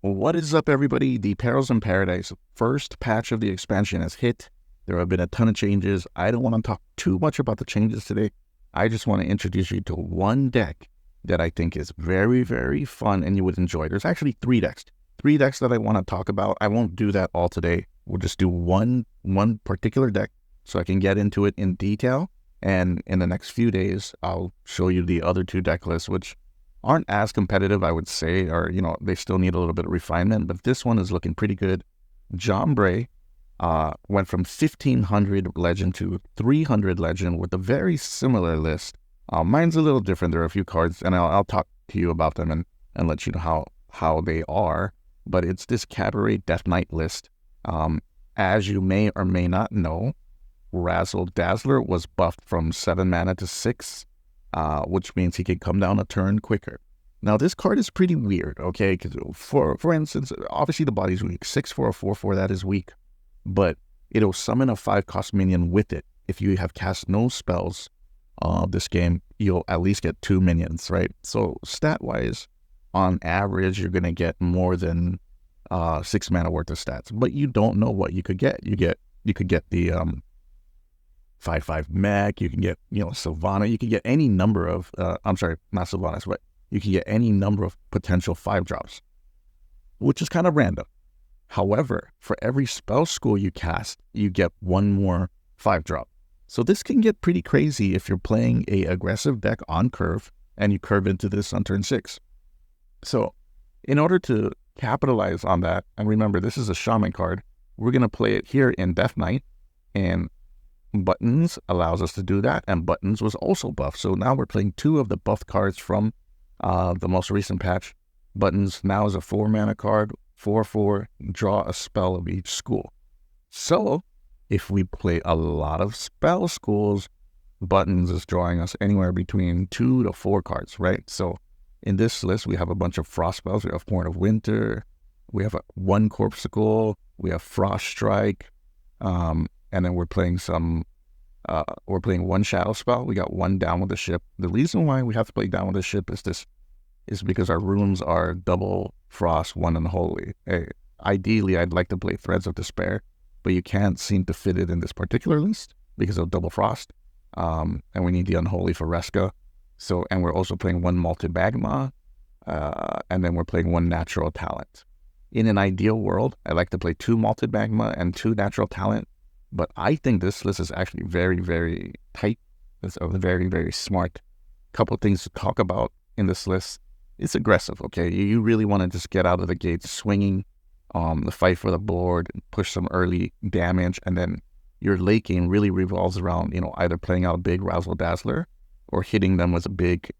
What is up, everybody? The Perils in Paradise first patch of the expansion has hit. There have been a ton of changes. I don't want to talk too much about the changes today. I just want to introduce you to one deck that I think is very, very fun and you would enjoy. There's actually three decks. Three decks that I want to talk about. I won't do that all today. We'll just do one particular deck so I can get into it in detail. And in the next few days, I'll show you the other two deck lists, which aren't as competitive, I would say, or, they still need a little bit of refinement, but this one is looking pretty good. Jombre went from 1500 legend to 300 legend with a very similar list. Mine's a little different. There are a few cards, and I'll talk to you about them and let you know how they are, but it's this Cabaret Death Knight list. As you may or may not know, Razzle Dazzler was buffed from 7 mana to 6, which means he can come down a turn quicker. Now, this card is pretty weird, okay? Because for instance, obviously the body's weak. 6 for a 4/4, that is weak. But it'll summon a 5-cost minion with it. If you have cast no spells this game, you'll at least get 2 minions, right? So stat-wise, on average, you're going to get more than 6 mana worth of stats. But you don't know what you could get. You could get the 5/5 mech, you can get, Sylvana, you can get any number of, I'm sorry, not Sylvanas, but you can get any number of potential 5-drops, which is kind of random. However, for every spell school you cast, you get one more 5-drop. So this can get pretty crazy if you're playing a aggressive deck on curve and you curve into this on turn 6. So in order to capitalize on that, and remember, this is a Shaman card, we're going to play it here in Death Knight, and Buttons allows us to do that, and Buttons was also buffed. So now we're playing 2 of the buffed cards from the most recent patch. Buttons now is a 4-mana card, 4/4, draw a spell of each school. So if we play a lot of spell schools, Buttons is drawing us anywhere between 2 to 4 cards, right? So in this list, we have a bunch of frost spells. We have Horn of Winter, we have 1 Corpsicle, we have Frost Strike, and then we're playing we're playing 1 shadow spell. We got 1 Down with the Ship. The reason why we have to play Down with the Ship is because our runes are double frost, 1 unholy. Ideally, I'd like to play Threads of Despair, but you can't seem to fit it in this particular list because of double frost. And we need the unholy for Reska. So, and we're also playing 1 Malted Magma, and then we're playing 1 Natural Talent. In an ideal world, I like to play 2 Malted Magma and 2 Natural Talent. But I think this list is actually very, very tight. It's a very, very smart. Couple things to talk about in this list. It's aggressive, okay? You really want to just get out of the gate swinging, the fight for the board, push some early damage, and then your late game really revolves around, either playing out a big Razzle Dazzler or hitting them with a big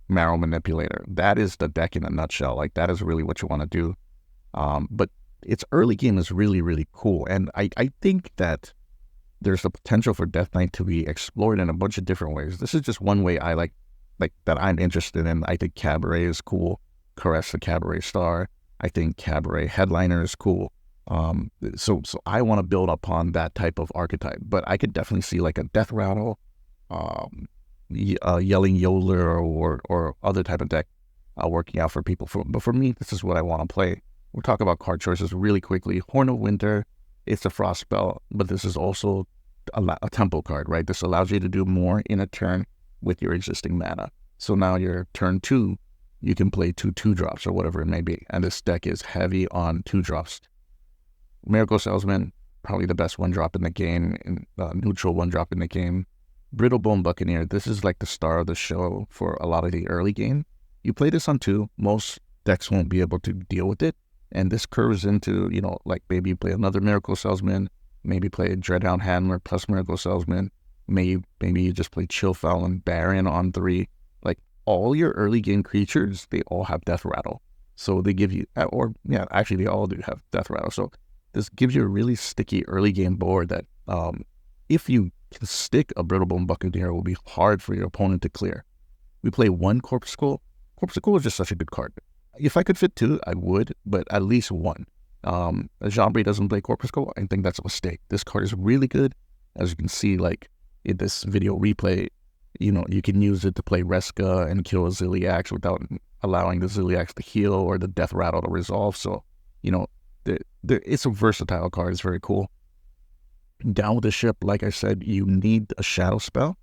Marrow Manipulator. That is the deck in a nutshell. Like, that is really what you want to do. But its early game is really, really cool. And I think that there's the potential for Death Knight to be explored in a bunch of different ways. This is just one way I like that I'm interested in. I think Cabaret is cool. Caress the Cabaret Star. I think Cabaret Headliner is cool. So I want to build upon that type of archetype. But I could definitely see like a Death Rattle, Yelling Yodeler, or other type of deck working out for people. But for me, this is what I want to play. We'll talk about card choices really quickly. Horn of Winter, it's a frost spell, but this is also a tempo card, right? This allows you to do more in a turn with your existing mana. So now your turn 2, you can play 2 2-drops or whatever it may be. And this deck is heavy on 2-drops. Miracle Salesman, probably the best 1-drop in the game, neutral 1-drop in the game. Brittlebone Buccaneer, this is like the star of the show for a lot of the early game. You play this on 2, most decks won't be able to deal with it. And this curves into, like maybe you play another Miracle Salesman, maybe play a Dreadhound Handler plus Miracle Salesman, maybe you just play Chillfowl and Baron on 3. Like, all your early game creatures, they all have Death Rattle. So they give you, actually they all do have Death Rattle. So this gives you a really sticky early game board that if you can stick a Brittlebone Buccaneer, it will be hard for your opponent to clear. We play 1 Corpsicle. Corpsicle is just such a good card. If I could fit 2, I would, but at least 1. Jombre doesn't play Corpuscle. I think that's a mistake. This card is really good. As you can see, like in this video replay, you can use it to play Reska and kill a Ziliax without allowing the Ziliax to heal or the Death Rattle to resolve. So, it's a versatile card. It's very cool. Down with the ship, like I said, you need a shadow spell.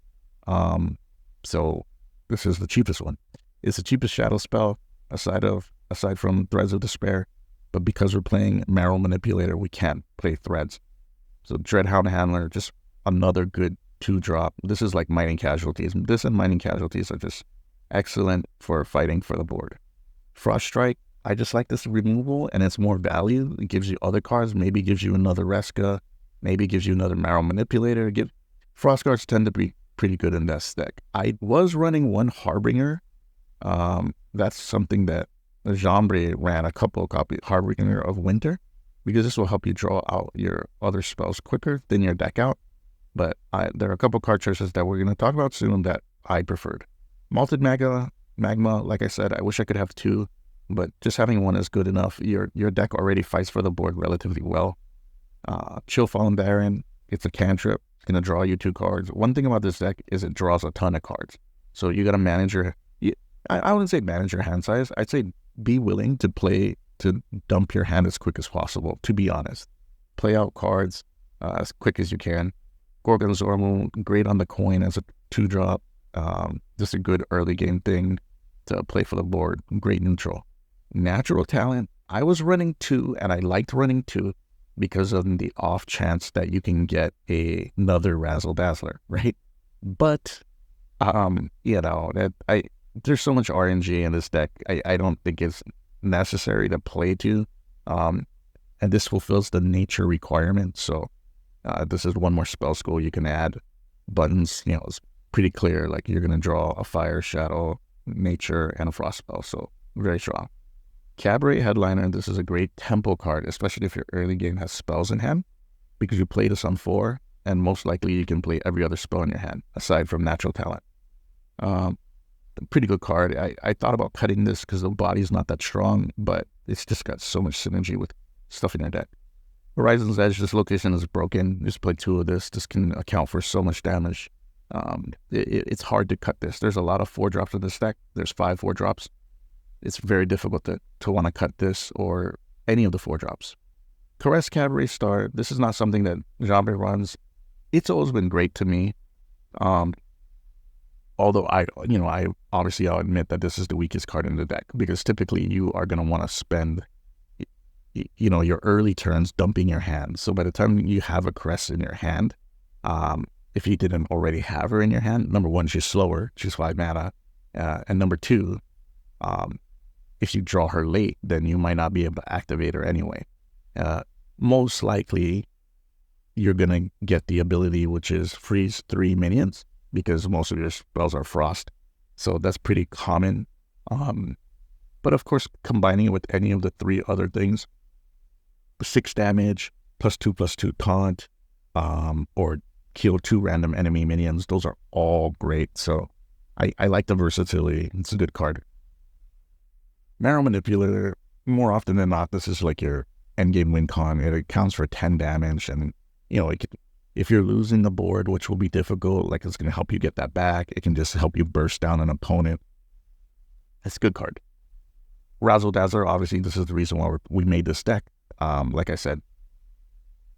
So this is the cheapest one. It's the cheapest shadow spell aside from Threads of Despair. But because we're playing Marrow Manipulator, we can't play Threads. So Dreadhound Handler, just another good 2-drop. This is like Mining Casualties. This and Mining Casualties are just excellent for fighting for the board. Frost Strike, I just like this removal, and it's more value. It gives you other cards, maybe gives you another Reska, maybe gives you another Marrow Manipulator. Frost Guards tend to be pretty good in that deck. I was running one Harbinger. That's something that Jambre ran a couple of copies, Harbinger of Winter, because this will help you draw out your other spells quicker than your deck out. But there are a couple card choices that we're going to talk about soon that I preferred. Malted Magma, like I said, I wish I could have 2, but just having 1 is good enough. Your deck already fights for the board relatively well. Chill Fallen Baron, it's a cantrip. It's going to draw you 2 cards. One thing about this deck is it draws a ton of cards. So you got to manage I wouldn't say manage your hand size. I'd say be willing to dump your hand as quick as possible, to be honest. Play out cards as quick as you can. Gorgon Zormu, great on the coin as a 2-drop. Just a good early game thing to play for the board. Great neutral. Natural Talent, I was running 2, and I liked running 2 because of the off chance that you can get another Razzle Dazzler, right? But, there's so much RNG in this deck. I don't think it's necessary to play 2. And this fulfills the nature requirement. So this is one more spell school you can add. Buttons, it's pretty clear. Like you're going to draw a Fire, Shadow, Nature, and a Frost spell. So very strong. Cabaret Headliner, this is a great tempo card, especially if your early game has spells in hand, because you play this on 4, and most likely you can play every other spell in your hand, aside from Natural Talent. Pretty good card. I thought about cutting this because the body's not that strong, but it's just got so much synergy with stuff in your deck. Horizon's Edge, this location is broken. Just play 2 of this. This can account for so much damage. It's hard to cut this. There's a lot of 4-drops in this deck. There's 5 4-drops. It's very difficult to want to cut this or any of the 4-drops. Caress Cabaret Star, this is not something that Jambe runs. It's always been great to me. Although I'll admit that this is the weakest card in the deck, because typically you are going to want to spend, your early turns dumping your hand. So by the time you have a Caress in your hand, if you didn't already have her in your hand, number 1, she's slower, she's 5 mana, and number 2, if you draw her late, then you might not be able to activate her anyway. Most likely, you're going to get the ability, which is freeze 3 minions, because most of your spells are frost. So that's pretty common. But of course, combining it with any of the 3 other things, 6 damage, +2/+2 taunt, or kill 2 random enemy minions, those are all great. So I like the versatility. It's a good card. Marrow Manipulator, more often than not, this is like your endgame win con. It accounts for 10 damage, and if you're losing the board, which will be difficult, like it's going to help you get that back. It can just help you burst down an opponent. It's a good card. Razzle Dazzler, obviously, this is the reason why we made this deck. Like I said,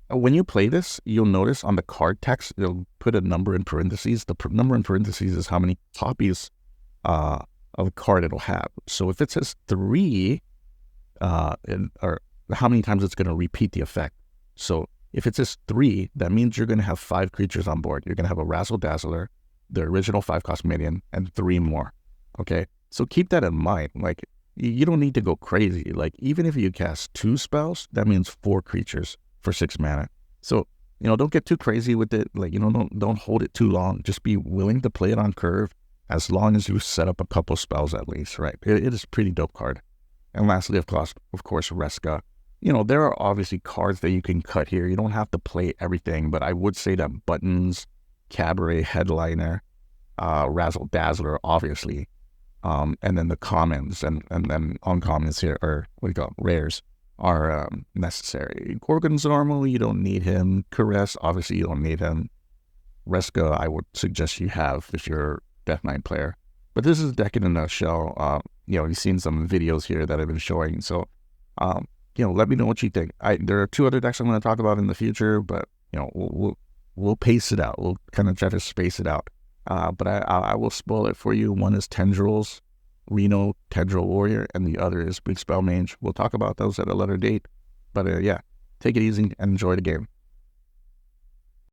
when you play this, you'll notice on the card text, it'll put a number in parentheses. The number in parentheses is how many copies of a card it'll have. So if it says 3, or how many times it's going to repeat the effect. So if it says 3, that means you're going to have 5 creatures on board. You're going to have a Razzle Dazzler, the original 5-cost minion, and 3 more. Okay? So keep that in mind. Like, you don't need to go crazy. Like, even if you cast 2 spells, that means 4 creatures for 6 mana. So, don't get too crazy with it. Like, don't hold it too long. Just be willing to play it on curve as long as you set up a couple spells at least, right? It is a pretty dope card. And lastly, of course, Reska. There are obviously cards that you can cut here. You don't have to play everything, but I would say that Buttons, Cabaret, Headliner, Razzle Dazzler, obviously, and then the commons and then uncommons here, or rares, are necessary. Gorgon's normal, you don't need him. Caress, obviously you don't need him. Reska, I would suggest you have if you're Death Knight player. But this is a deck in a nutshell. You've seen some videos here that I've been showing. So, let me know what you think. There are 2 other decks I'm going to talk about in the future, but we'll pace it out. We'll kind of try to space it out. But I will spoil it for you. One is Tendrils, Reno Tendril Warrior, and the other is Bleak Spell Mage. We'll talk about those at a later date. But take it easy and enjoy the game.